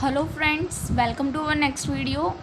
Hello friends, welcome to our next video.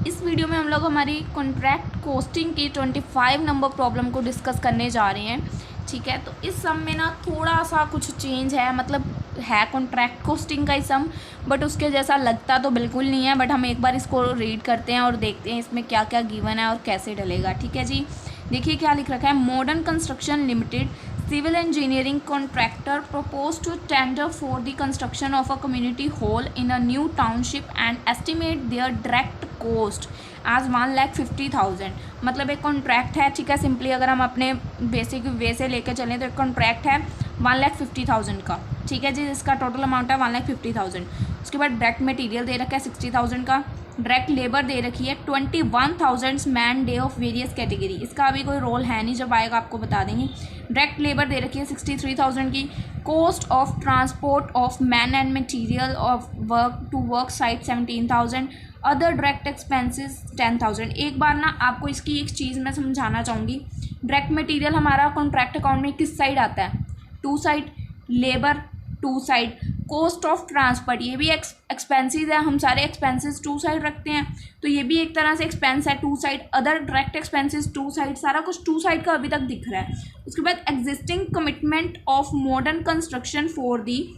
इस video में हम लोग हमारी कॉन्ट्रैक्ट कोस्टिंग की 25 नंबर प्रॉब्लम को डिस्कस करने जा रहे हैं। ठीक है, तो इस सम में ना थोड़ा सा कुछ चेंज है, मतलब है कॉन्ट्रैक्ट कोस्टिंग का ही सम, बट उसके जैसा लगता तो बिल्कुल नहीं है। बट हम एक बार इसको रीड करते हैं और देखते हैं इसमें क्या क्या गिवन है और कैसे डलेगा। ठीक है जी, देखिए क्या लिख रखा है। Modern construction limited civil engineering contractor proposed to tender for the construction of a community hall in a new township and estimate their direct cost as 1,50,000। मतलब एक कॉन्ट्रैक्ट है। ठीक है, सिंपली अगर हम अपने बेसिक वे से लेके चलें तो एक कॉन्ट्रैक्ट है 1,50,000 का। ठीक है जी, इसका टोटल अमाउंट है 1,50,000। उसके बाद डायरेक्ट मटेरियल दे रखा है 60,000 का। डायरेक्ट लेबर दे रखी है 21,000 man day of various category. इसका अभी कोई रोल है नहीं, जब आएगा आपको बता देंगे। डायरेक्ट लेबर दे रखी है 63,000 की। Cost of transport of man and material of work to work site 17,000। Other direct expenses 10,000। एक बार ना आपको इसकी एक चीज़ मैं समझाना चाहूँगी। डायरेक्ट मटेरियल हमारा कॉन्ट्रैक्ट अकाउंट में किस साइड आता है? To side. Labour to side. Cost of transport ये भी एक्सपेंसेस है, हम सारे एक्सपेंसेस टू साइड रखते हैं, तो ये भी एक तरह से एक्सपेंस है to side. Other direct expenses to side, सारा कुछ टू साइड का अभी तक दिख रहा है। उसके बाद existing commitment of modern construction for the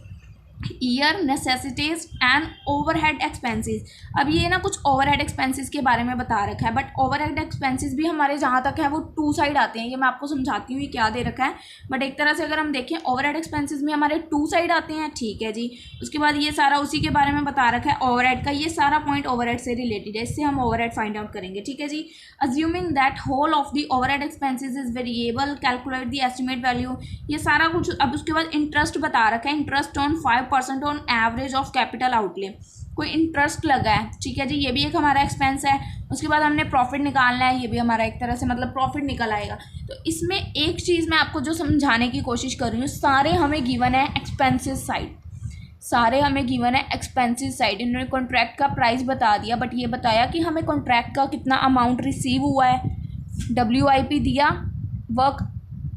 year necessities and overhead expenses. अब ये ना कुछ ओवरहेड एक्सपेंसेस के बारे में बता रखा है, बट ओवरहेड एक्सपेंसेस भी हमारे जहाँ तक है वो टू साइड आते हैं। ये मैं आपको समझाती हूँ ये क्या दे रखा है, बट एक तरह से अगर हम देखें ओवरहेड एक्सपेंसेस में हमारे टू साइड आते हैं। ठीक है जी, उसके बाद ये सारा उसी के बारे में बता रखा है ओवरहेड का। ये सारा पॉइंट ओवरहेड से रिलेटेड है, इससे हम ओवरहेड फाइंड आउट करेंगे। ठीक है जी, assuming that whole of the overhead expenses is variable, calculate the estimate value. ये सारा कुछ। अब उसके बाद इंटरेस्ट बता रखा है, interest on 5% on average of capital outlay. कोई इंटरेस्ट लगा है। ठीक है जी, ये भी एक हमारा एक्सपेंस है। उसके बाद हमने प्रॉफिट निकालना है, ये भी हमारा एक तरह से मतलब प्रॉफिट निकल आएगा। तो इसमें एक चीज़ मैं आपको जो समझाने की कोशिश कर रही हूँ, सारे हमें गिवन है एक्सपेंसेस साइड, सारे हमें गिवन है एक्सपेंसेस साइड। इन्होंने कॉन्ट्रैक्ट का प्राइस बता दिया, बट ये बताया कि हमें कॉन्ट्रैक्ट का कितना अमाउंट रिसीव हुआ है, WIP दिया, वर्क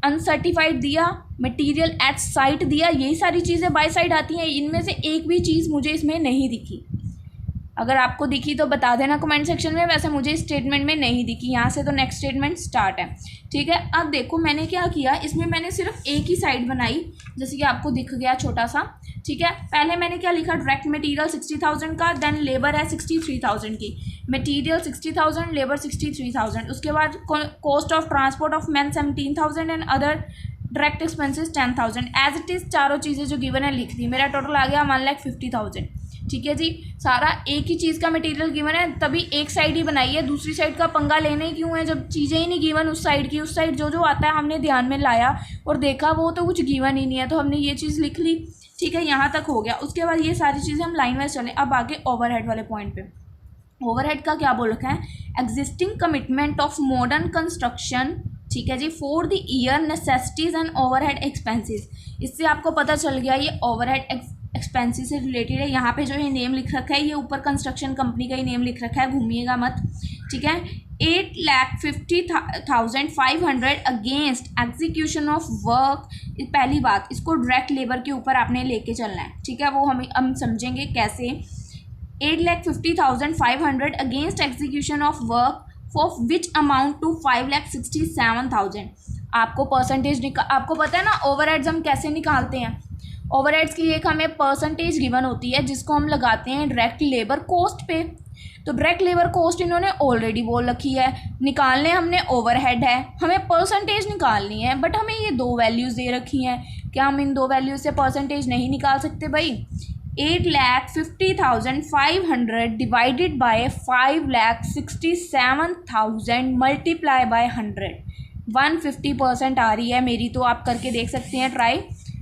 अनसर्टिफाइड दिया, मटेरियल एट साइट दिया। यही सारी चीज़ें बाय साइड आती हैं। इनमें से एक भी चीज़ मुझे इसमें नहीं दिखी। अगर आपको दिखी तो बता देना कमेंट सेक्शन में। वैसे मुझे इस स्टेटमेंट में नहीं दिखी। यहाँ से तो नेक्स्ट स्टेटमेंट स्टार्ट है। ठीक है, अब देखो मैंने क्या किया, इसमें मैंने सिर्फ एक ही साइड बनाई, जैसे कि आपको दिख गया छोटा सा। ठीक है, पहले मैंने क्या लिखा, डायरेक्ट मटेरियल 60,000 का, देन लेबर है 63,000 की। Material 60,000, labour 63,000। उसके बाद cost of transport of man 17,000 and other direct expenses 10,000। As it is चारों चीज़ें जो गिवन है लिख दी। मेरा टोटल आ गया 1,50,000। ठीक है जी, सारा एक ही चीज़ का मटेरियल गिवन है, तभी एक साइड ही बनाई है। दूसरी साइड का पंगा लेने ही क्यों है, जब चीज़ें ही नहीं गिवन उस साइड की। उस साइड जो जो आता है हमने ध्यान में लाया और देखा, वो तो कुछ गिवन ही नहीं है, तो हमने ये चीज़ लिख ली। ठीक है, यहाँ तक हो गया। उसके बाद ये सारी चीज़ें हम लाइन वाइज चलें। अब आगे ओवरहेड वाले पॉइंट पे। ओवरहेड का क्या बोल रखा है, existing commitment of modern construction. ठीक है जी, for the year necessities and overhead expenses. इससे आपको पता चल गया ये ओवरहेड एक्सपेंसेस से रिलेटेड है। यहाँ पे जो ये नेम लिख रखा है, ये ऊपर कंस्ट्रक्शन कंपनी का ही नेम लिख रखा है, घूमिएगा मत। ठीक है, 8,50,500 अगेंस्ट एग्जीक्यूशन ऑफ वर्क। पहली बात, इसको डायरेक्ट लेबर के ऊपर आपने लेके चलना है। ठीक है, वो हम समझेंगे कैसे। 8,50,500 against execution of work for which amount to 5,67,000। आपको परसेंटेज आपको पता है ना ओवरहेड्स हम कैसे निकालते हैं। ओवरहेड्स की एक हमें परसेंटेज गिवन होती है, जिसको हम लगाते हैं डायरेक्ट लेबर कॉस्ट पे। तो डायरेक्ट लेबर कॉस्ट इन्होंने ऑलरेडी बोल रखी है, निकालने हमने ओवरहेड है, हमें परसेंटेज निकालनी है, बट हमें ये दो वैल्यूज़ दे रखी हैं। क्या हम इन दो वैल्यूज़ से परसेंटेज नहीं निकाल सकते भाई? 8,50,500 डिवाइडेड बाय 5,67,000 मल्टीप्लाई बाय 100, 150% आ रही है मेरी, तो आप करके देख सकते हैं ट्राई।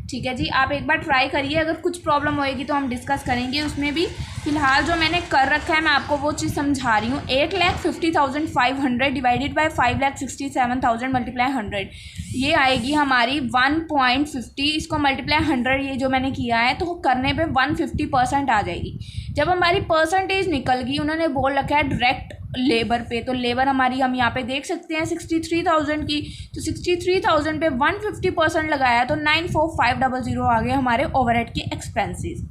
ठीक है जी, आप एक बार ट्राई करिए, अगर कुछ प्रॉब्लम होएगी तो हम डिस्कस करेंगे उसमें भी। फिलहाल जो मैंने कर रखा है मैं आपको वो चीज़ समझा रही हूँ। 8,50,500 डिवाइडेड बाय 5,67,000 मल्टीप्लाई 100, ये आएगी हमारी 1.50। इसको मल्टीप्लाई 100 ये जो मैंने किया है, तो करने पे 150% आ जाएगी। जब हमारी परसेंटेज निकल गई, उन्होंने बोल रखा है डायरेक्ट लेबर पे, तो लेबर हमारी हम यहाँ पे देख सकते हैं 63,000 की, तो 63,000 पे 150% लगाया तो 94,500 आ गए हमारे ओवरहेड के एक्सपेंसेस।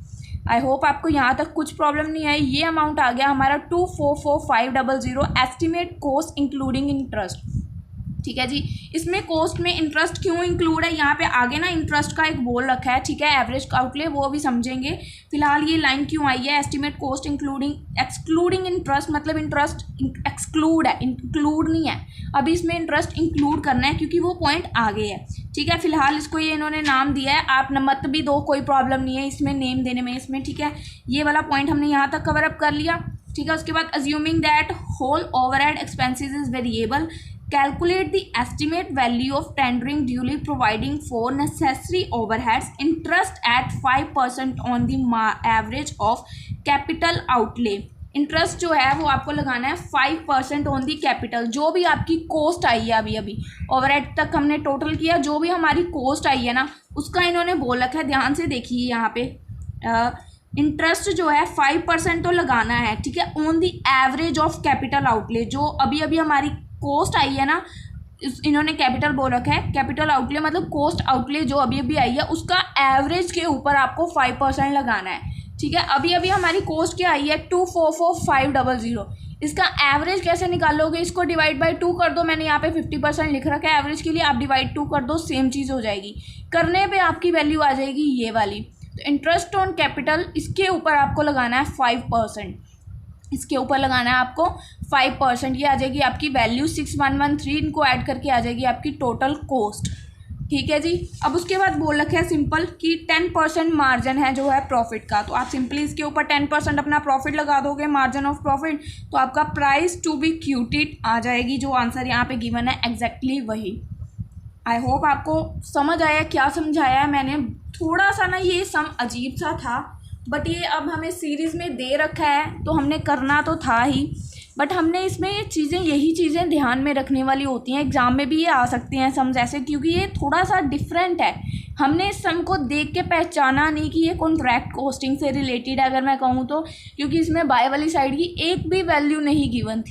आई होप आपको यहाँ तक कुछ प्रॉब्लम नहीं आई। ये अमाउंट आ गया हमारा 244,500 एस्टिमेट कॉस्ट इंक्लूडिंग इंटरेस्ट। ठीक है जी, इसमें कॉस्ट में इंटरेस्ट क्यों इंक्लूड है, यहाँ पे आगे ना इंटरेस्ट का एक बोल रखा है, ठीक है, एवरेज आउटले, वो भी समझेंगे। फिलहाल ये लाइन क्यों आई है, estimate cost including excluding interest, मतलब इंटरेस्ट एक्सक्लूड है, इंक्लूड नहीं है। अभी इसमें इंटरेस्ट इंक्लूड करना है क्योंकि वो पॉइंट आगे है। ठीक है, फिलहाल इसको ये इन्होंने नाम दिया है, आप मत भी दो, कोई प्रॉब्लम नहीं है इसमें नेम देने में इसमें। ठीक है, ये वाला पॉइंट हमने यहाँ तक कवर अप कर लिया। ठीक है, उसके बाद assuming that whole overhead expenses is variable, calculate the estimate value of tendering duly providing for necessary overheads, interest at 5% on the average of capital outlay। Interest जो है वो आपको लगाना है 5% ऑन दी कैपिटल, जो भी आपकी कॉस्ट आई है अभी ओवरहेड तक हमने टोटल किया, जो भी हमारी कॉस्ट आई है ना उसका इन्होंने बोल रखा है, ध्यान से देखिए यहाँ पे इंटरेस्ट जो है 5% तो लगाना है। ठीक है, on the average of capital outlay, जो अभी हमारी कॉस्ट आई है ना, इन्होंने कैपिटल बोल रखा है, कैपिटल आउटले मतलब कॉस्ट आउटले जो अभी आई है उसका एवरेज के ऊपर आपको 5% लगाना है। ठीक है, अभी हमारी कॉस्ट क्या आई है 244,500, इसका एवरेज कैसे निकालोगे, इसको डिवाइड बाय 2 कर दो, मैंने यहाँ पे 50% लिख रखा है एवरेज के लिए, आप डिवाइड 2 कर दो, सेम चीज़ हो जाएगी, करने पे आपकी वैल्यू आ जाएगी ये वाली। तो इंटरेस्ट ऑन कैपिटल इसके ऊपर आपको लगाना है 5%, इसके ऊपर लगाना है आपको 5%, ये आ जाएगी आपकी वैल्यू 6113, इनको ऐड करके आ जाएगी आपकी टोटल कॉस्ट। ठीक है जी, अब उसके बाद बोल रखे है सिंपल कि 10% मार्जिन है जो है प्रॉफिट का, तो आप सिंपली इसके ऊपर 10% अपना प्रॉफिट लगा दोगे, मार्जिन ऑफ प्रॉफिट, तो आपका प्राइस टू बी क्यूटेड आ जाएगी, जो आंसर यहाँ पे गिवन है एग्जैक्टली वही। आई होप आपको समझ आया क्या समझाया है मैंने। थोड़ा सा ना ये सम अजीब सा था, बट ये अब हमें सीरीज़ में दे रखा है तो हमने करना तो था ही, बट हमने इसमें ये चीज़ें, यही चीज़ें ध्यान में रखने वाली होती हैं, एग्ज़ाम में भी ये आ सकती हैं सम जैसे, क्योंकि ये थोड़ा सा डिफरेंट है। हमने इस सम को देख के पहचाना नहीं कि ये कॉन्ट्रैक्ट कॉस्टिंग से रिलेटेड है अगर मैं कहूँ तो, क्योंकि इसमें बाय वाली साइड की एक भी वैल्यू नहीं गिवन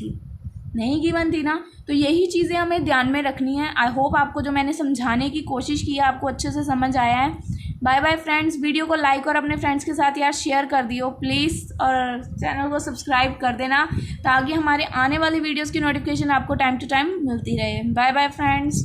थी ना, तो यही चीज़ें हमें ध्यान में रखनी है। आई होप आपको जो मैंने समझाने की कोशिश की है आपको अच्छे से समझ आया है। बाय बाय फ्रेंड्स, वीडियो को लाइक और अपने फ्रेंड्स के साथ यार शेयर कर दियो प्लीज़, और चैनल को सब्सक्राइब कर देना ताकि हमारे आने वाली वीडियोस की नोटिफिकेशन आपको टाइम टू टाइम मिलती रहे। Bye bye friends.